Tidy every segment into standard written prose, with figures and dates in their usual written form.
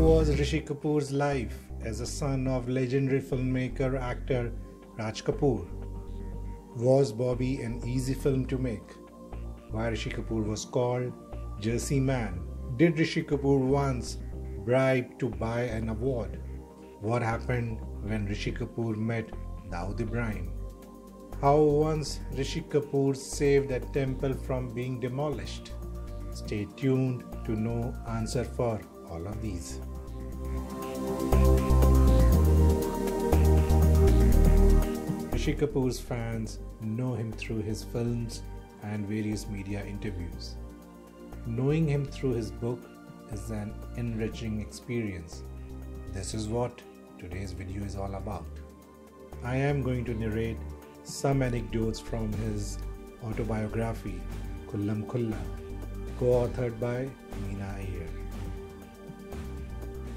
was Rishi Kapoor's life as a son of legendary filmmaker actor Raj Kapoor? Was Bobby an easy film to make? Why Rishi Kapoor was called Jersey Man? Did Rishi Kapoor once bribe to buy an award? What happened when Rishi Kapoor met Dawood Ibrahim? How once Rishi Kapoor saved a temple from being demolished? Stay tuned to know answer for all of these. Rishi Kapoor's fans know him through his films and various media interviews. Knowing him through his book is an enriching experience. This is what today's video is all about. I am going to narrate some anecdotes from his autobiography, Kullam Khulla, co-authored by Meena Iyer.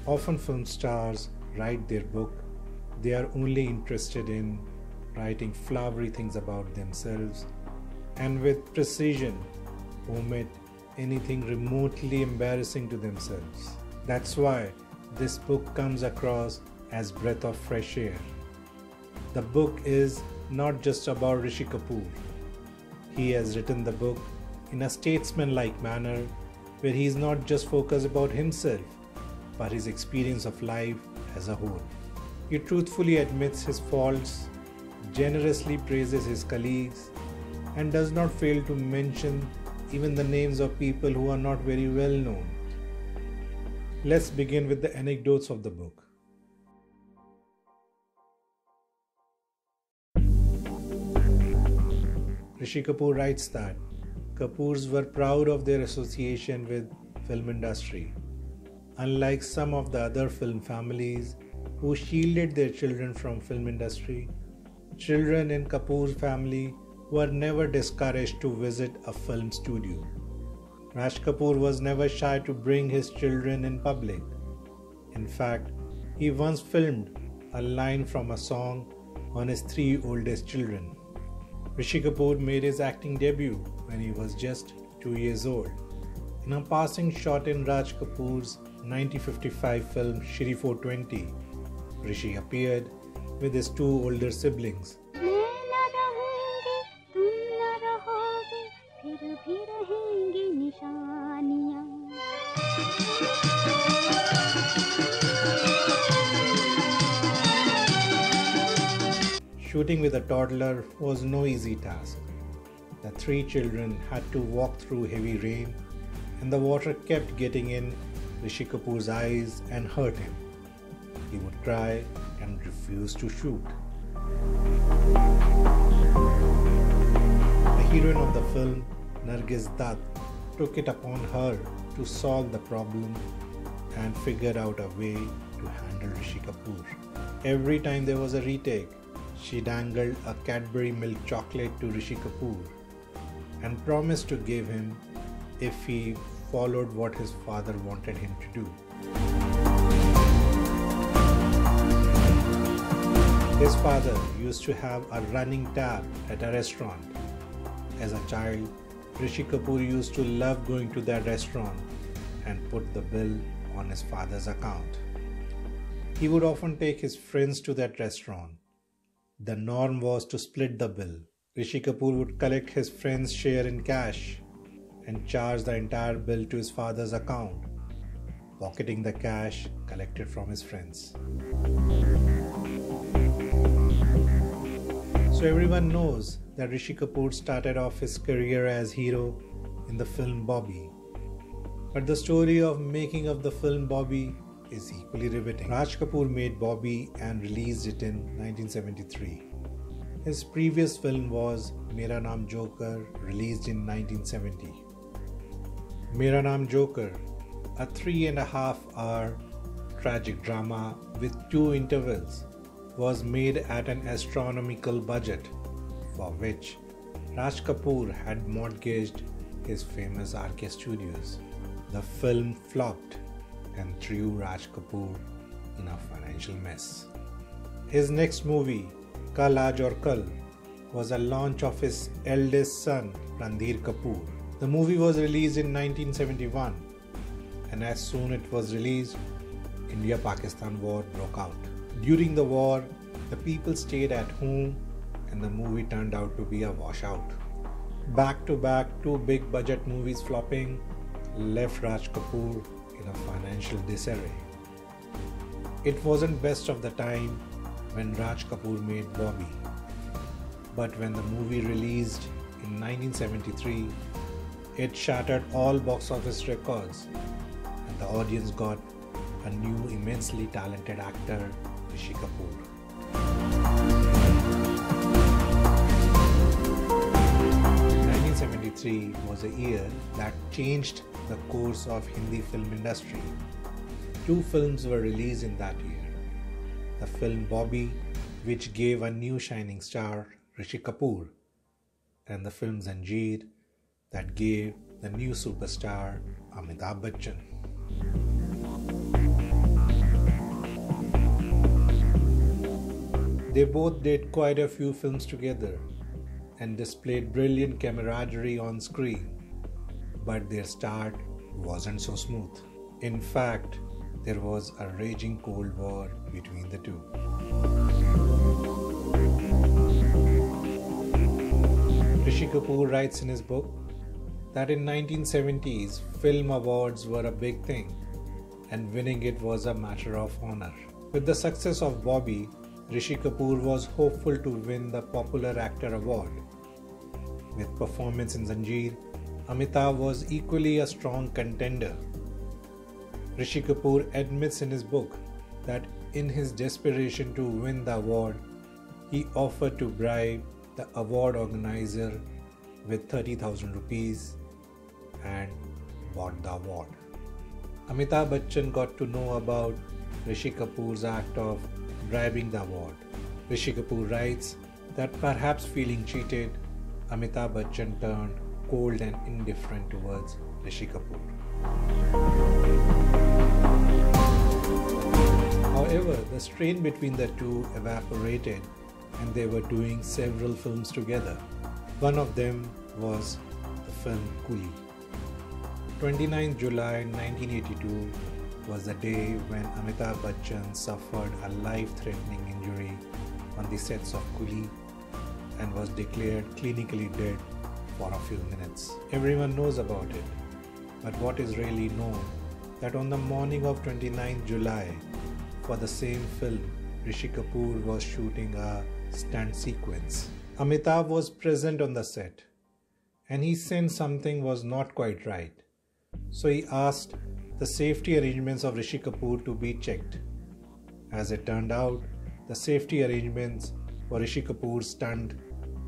Often film stars write their book. They are only interested in writing flowery things about themselves and with precision omit anything remotely embarrassing to themselves. That's why this book comes across as breath of fresh air. The book is not just about Rishi Kapoor. He has written the book in a statesman-like manner where he is not just focused about himself but his experience of life as a whole. He truthfully admits his faults, generously praises his colleagues, and does not fail to mention even the names of people who are not very well known. Let's begin with the anecdotes of the book. Rishi Kapoor writes that Kapoors were proud of their association with film industry. Unlike some of the other film families who shielded their children from film industry, children in Kapoor's family were never discouraged to visit a film studio. Raj Kapoor was never shy to bring his children in public. In fact, he once filmed a line from a song on his 3 oldest children. Rishi Kapoor made his acting debut when he was just 2 years old. In a passing shot in Raj Kapoor's 1955 film Shri 420, Rishi appeared with his 2 older siblings. Shooting with a toddler was no easy task. The 3 children had to walk through heavy rain, and the water kept getting in Rishi Kapoor's eyes and hurt him. He would cry and refuse to shoot. The heroine of the film, Nargis Dutt, took it upon her to solve the problem and figured out a way to handle Rishi Kapoor. Every time there was a retake, she dangled a Cadbury milk chocolate to Rishi Kapoor and promised to give him if he followed what his father wanted him to do. His father used to have a running tab at a restaurant. As a child, Rishi Kapoor used to love going to that restaurant and put the bill on his father's account. He would often take his friends to that restaurant. The norm was to split the bill. Rishi Kapoor would collect his friend's share in cash and charge the entire bill to his father's account, pocketing the cash collected from his friends. So everyone knows that Rishi Kapoor started off his career as hero in the film Bobby. But the story of making of the film Bobby is equally riveting. Raj Kapoor made Bobby and released it in 1973. His previous film was Mera Naam Joker, released in 1970. Mera Naam Joker, a 3.5-hour tragic drama with 2 intervals, was made at an astronomical budget, for which Raj Kapoor had mortgaged his famous RK Studios. The film flopped and threw Raj Kapoor in a financial mess. His next movie, Kal Aaj Aur Kal, was a launch of his eldest son, Randhir Kapoor. The movie was released in 1971, and as soon as it was released, India-Pakistan war broke out. During the war, the people stayed at home and the movie turned out to be a washout. Back-to-back two big budget movies flopping left Raj Kapoor in a financial disarray. It wasn't best of the time when Raj Kapoor made Bobby. But when the movie released in 1973, it shattered all box office records and the audience got a new immensely talented actor, Rishi Kapoor. 1973 was a year that changed the course of Hindi film industry. Two films were released in that year. The film Bobby, which gave a new shining star, Rishi Kapoor, and the film Zanjeer, that gave the new superstar, Amitabh Bachchan. They both did quite a few films together and displayed brilliant camaraderie on screen, but their start wasn't so smooth. In fact, there was a raging Cold War between the two. Rishi Kapoor writes in his book that in 1970s, film awards were a big thing and winning it was a matter of honor. With the success of Bobby, Rishi Kapoor was hopeful to win the Popular Actor Award. With performance in Zanjeer, Amitabh was equally a strong contender. Rishi Kapoor admits in his book that in his desperation to win the award, he offered to bribe the award organizer with 30,000 rupees and bought the award. Amitabh Bachchan got to know about Rishi Kapoor's act of bribing the award. Rishi Kapoor writes that perhaps feeling cheated, Amitabh Bachchan turned cold and indifferent towards Rishi Kapoor. However, the strain between the two evaporated and they were doing several films together. One of them was the film Coolie. 29th July 1982 was the day when Amitabh Bachchan suffered a life-threatening injury on the sets of Coolie and was declared clinically dead for a few minutes. Everyone knows about it, but what is really known that on the morning of 29th July, for the same film, Rishi Kapoor was shooting a stunt sequence. Amitabh was present on the set and he sensed something was not quite right. So he asked the safety arrangements of Rishi Kapoor to be checked. As it turned out, the safety arrangements for Rishi Kapoor's stunt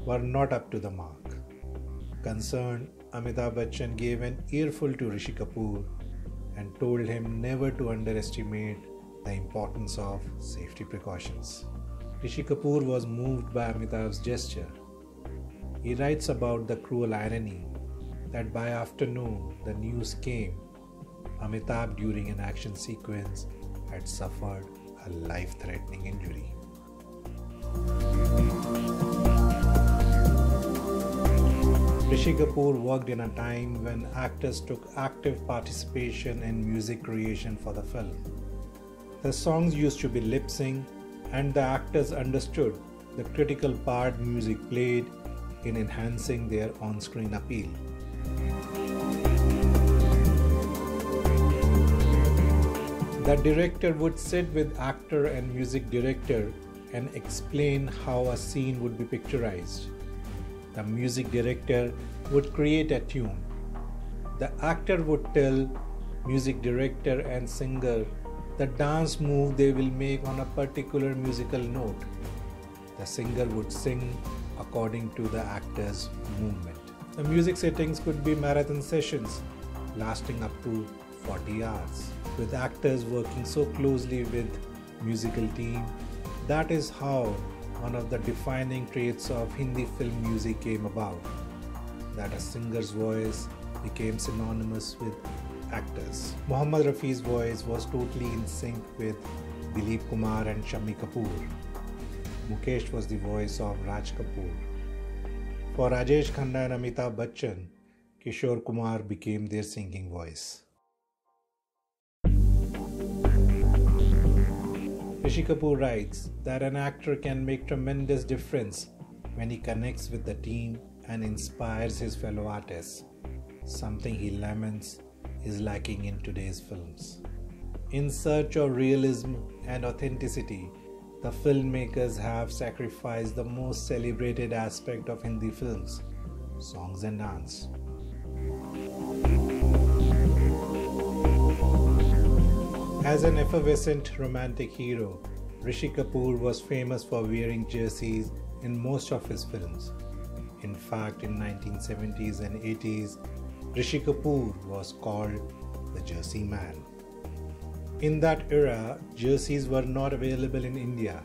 were not up to the mark. Concerned, Amitabh Bachchan gave an earful to Rishi Kapoor and told him never to underestimate the importance of safety precautions. Rishi Kapoor was moved by Amitabh's gesture. He writes about the cruel irony that by afternoon the news came Amitabh during an action sequence had suffered a life-threatening injury. Rishi Kapoor worked in a time when actors took active participation in music creation for the film. The songs used to be lip-synced and the actors understood the critical part music played in enhancing their on-screen appeal. The director would sit with actor and music director and explain how a scene would be picturized. The music director would create a tune. The actor would tell music director and singer the dance move they will make on a particular musical note. The singer would sing according to the actor's movement. The music settings could be marathon sessions lasting up to 40 hours. With actors working so closely with musical team, that is how one of the defining traits of Hindi film music came about, that a singer's voice became synonymous with actors. Mohammad Rafi's voice was totally in sync with Dilip Kumar and Shammi Kapoor. Mukesh was the voice of Raj Kapoor. For Rajesh Khanna and Amitabh Bachchan, Kishore Kumar became their singing voice. Rishi Kapoor writes that an actor can make tremendous difference when he connects with the team and inspires his fellow artists, something he laments is lacking in today's films. In search of realism and authenticity, the filmmakers have sacrificed the most celebrated aspect of Hindi films, songs and dance. As an effervescent romantic hero, Rishi Kapoor was famous for wearing jerseys in most of his films. In fact, in 1970s and 80s, Rishi Kapoor was called the Jersey Man. In that era, jerseys were not available in India.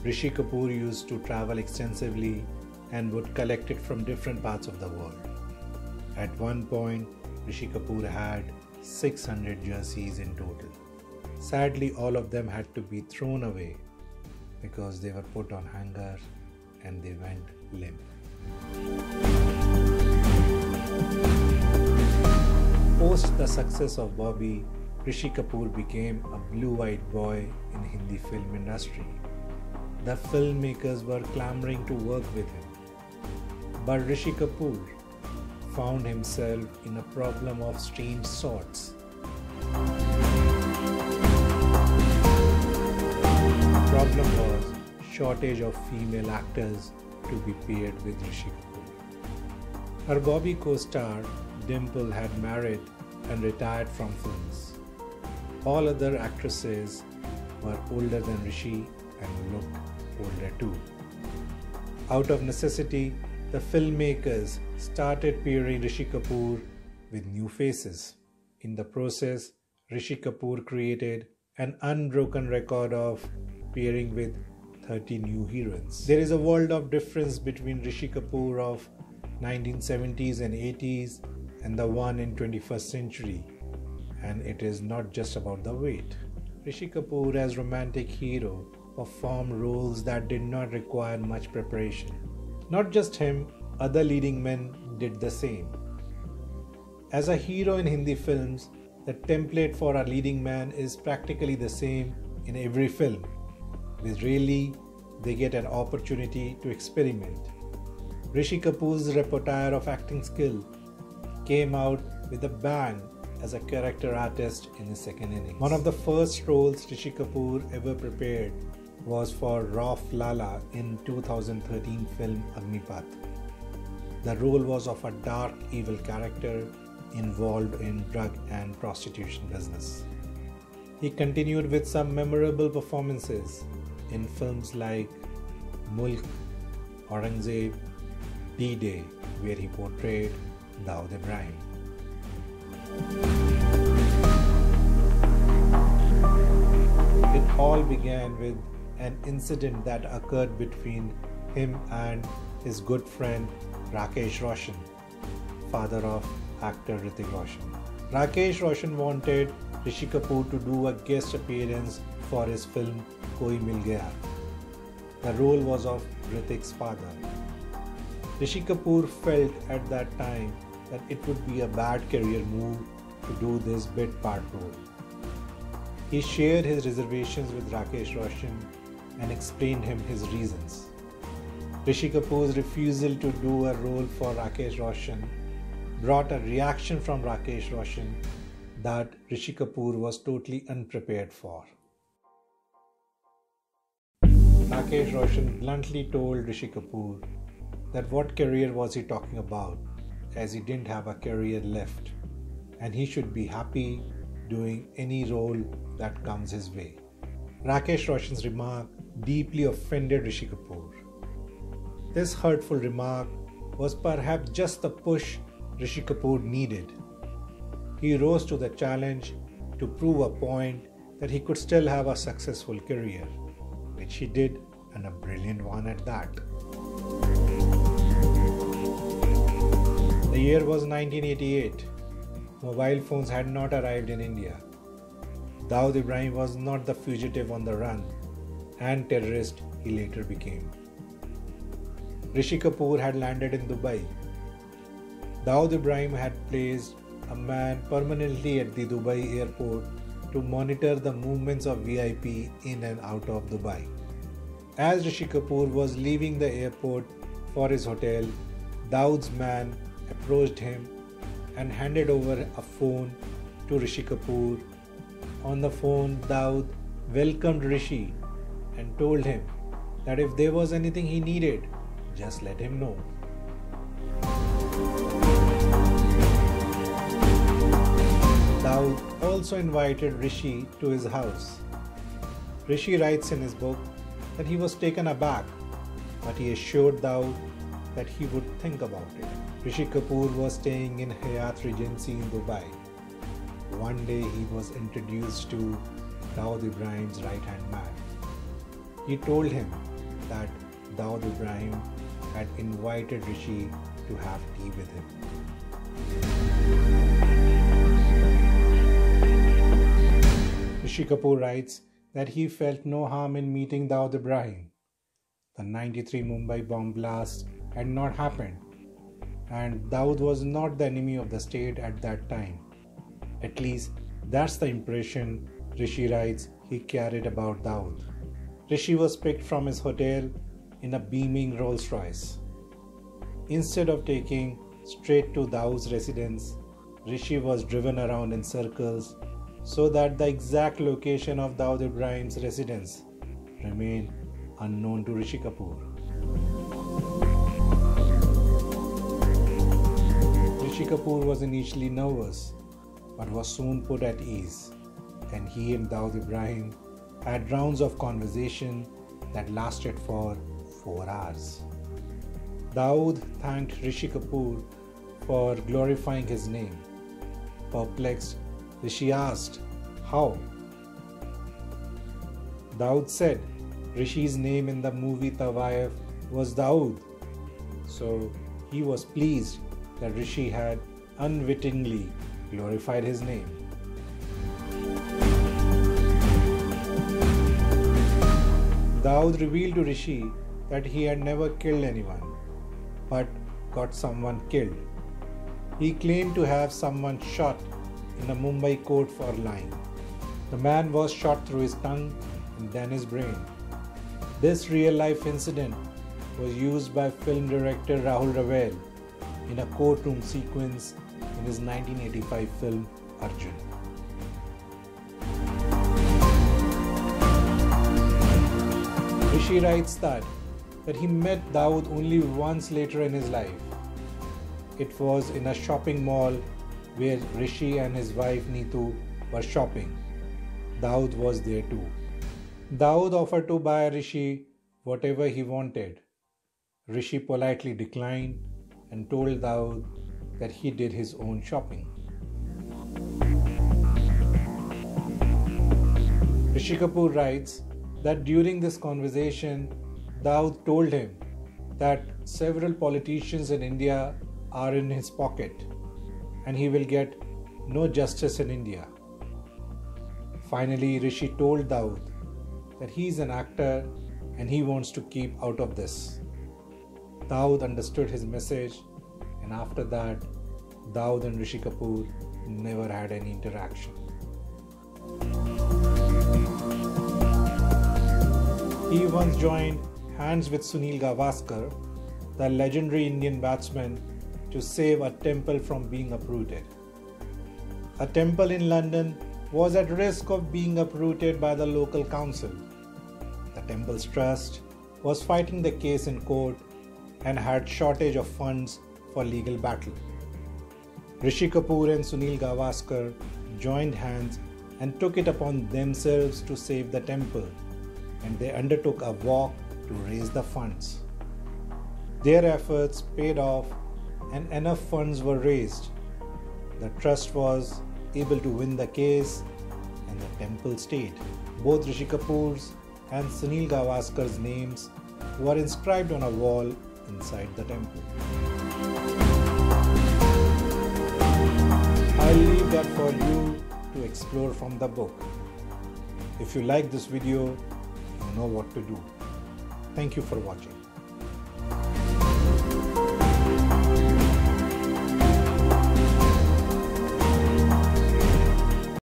Rishi Kapoor used to travel extensively and would collect it from different parts of the world. At one point, Rishi Kapoor had 600 jerseys in total. Sadly, all of them had to be thrown away because they were put on hanger and they went limp. Post the success of Bobby, Rishi Kapoor became a blue-eyed boy in Hindi film industry. The filmmakers were clamoring to work with him. But Rishi Kapoor found himself in a problem of strange sorts. The problem was shortage of female actors to be paired with Rishi Kapoor. Her Bobby co-star Dimple had married and retired from films. All other actresses were older than Rishi and looked older too. Out of necessity, the filmmakers started pairing Rishi Kapoor with new faces. In the process, Rishi Kapoor created an unbroken record of pairing with 30 new heroines. There is a world of difference between Rishi Kapoor of 1970s and 80s and the one in 21st century, and it is not just about the weight. Rishi Kapoor as romantic hero performed roles that did not require much preparation. Not just him, other leading men did the same. As a hero in Hindi films, the template for a leading man is practically the same in every film. With really, they get an opportunity to experiment. Rishi Kapoor's repertoire of acting skill came out with a bang as a character artist in his second innings. One of the first roles Rishi Kapoor ever prepared was for Rauf Lala in 2013 film Agnipath. The role was of a dark, evil character involved in drug and prostitution business. He continued with some memorable performances in films like Mulk, Aurangzeb, D-Day, where he portrayed Dawood Ibrahim. It all began with an incident that occurred between him and his good friend Rakesh Roshan, father of actor Hrithik Roshan. Rakesh Roshan wanted Rishi Kapoor to do a guest appearance for his film Koi Mil Gaya. The role was of Hrithik's father. Rishi Kapoor felt at that time that it would be a bad career move to do this bit part role. He shared his reservations with Rakesh Roshan and explained him his reasons. Rishi Kapoor's refusal to do a role for Rakesh Roshan brought a reaction from Rakesh Roshan that Rishi Kapoor was totally unprepared for. Rakesh Roshan bluntly told Rishi Kapoor that what career was he talking about, as he didn't have a career left and he should be happy doing any role that comes his way. Rakesh Roshan's remark deeply offended Rishi Kapoor. This hurtful remark was perhaps just the push Rishi Kapoor needed. He rose to the challenge to prove a point that he could still have a successful career, which he did, and a brilliant one at that. The year was 1988. Mobile phones had not arrived in India. Dawood Ibrahim was not the fugitive on the run and terrorist he later became. Rishi Kapoor had landed in Dubai. Dawood Ibrahim had placed a man permanently at the Dubai airport to monitor the movements of VIP in and out of Dubai. As Rishi Kapoor was leaving the airport for his hotel, Dawood's man approached him and handed over a phone to Rishi Kapoor. On the phone, Dawood welcomed Rishi and told him that if there was anything he needed, just let him know. Dawood also invited Rishi to his house. Rishi writes in his book that he was taken aback, but he assured Dawood that he would think about it. Rishi Kapoor was staying in Hyatt Regency in Dubai. One day he was introduced to Dawood Ibrahim's right-hand man. He told him that Dawood Ibrahim had invited Rishi to have tea with him. Rishi Kapoor writes that he felt no harm in meeting Dawood Ibrahim. The 93 Mumbai bomb blast had not happened, and Dawood was not the enemy of the state at that time. At least that's the impression Rishi writes he carried about Dawood. Rishi was picked from his hotel in a beaming Rolls Royce. Instead of taking straight to Dawood's residence, Rishi was driven around in circles so that the exact location of Dawood Ibrahim's residence remained unknown to Rishi Kapoor. Rishi Kapoor was initially nervous but was soon put at ease, and he and Dawood Ibrahim had rounds of conversation that lasted for 4 hours. Dawood thanked Rishi Kapoor for glorifying his name. Perplexed, Rishi asked, "How?" Dawood said Rishi's name in the movie Tawaif was Dawood, so he was pleased that Rishi had unwittingly glorified his name. Dawood revealed to Rishi that he had never killed anyone, but got someone killed. He claimed to have someone shot in a Mumbai court for lying. The man was shot through his tongue and then his brain. This real-life incident was used by film director Rahul Raval in a courtroom sequence in his 1985 film Arjun. Rishi writes that he met Dawood only once later in his life. It was in a shopping mall where Rishi and his wife Neetu were shopping. Dawood was there too. Dawood offered to buy Rishi whatever he wanted. Rishi politely declined and told Dawood that he did his own shopping. Rishi Kapoor writes that during this conversation, Dawood told him that several politicians in India are in his pocket and he will get no justice in India. Finally, Rishi told Dawood that he is an actor and he wants to keep out of this. Dawood understood his message, and after that, Dawood and Rishi Kapoor never had any interaction. He once joined hands with Sunil Gavaskar, the legendary Indian batsman, to save a temple from being uprooted. A temple in London was at risk of being uprooted by the local council. The temple's trust was fighting the case in court and had shortage of funds for legal battle. Rishi Kapoor and Sunil Gavaskar joined hands and took it upon themselves to save the temple, and they undertook a walk to raise the funds. Their efforts paid off and enough funds were raised. The trust was able to win the case and the temple stayed. Both Rishi Kapoor's and Sunil Gavaskar's names were inscribed on a wall inside the temple. I'll leave that for you to explore from the book. If you like this video, you know what to do. Thank you for watching.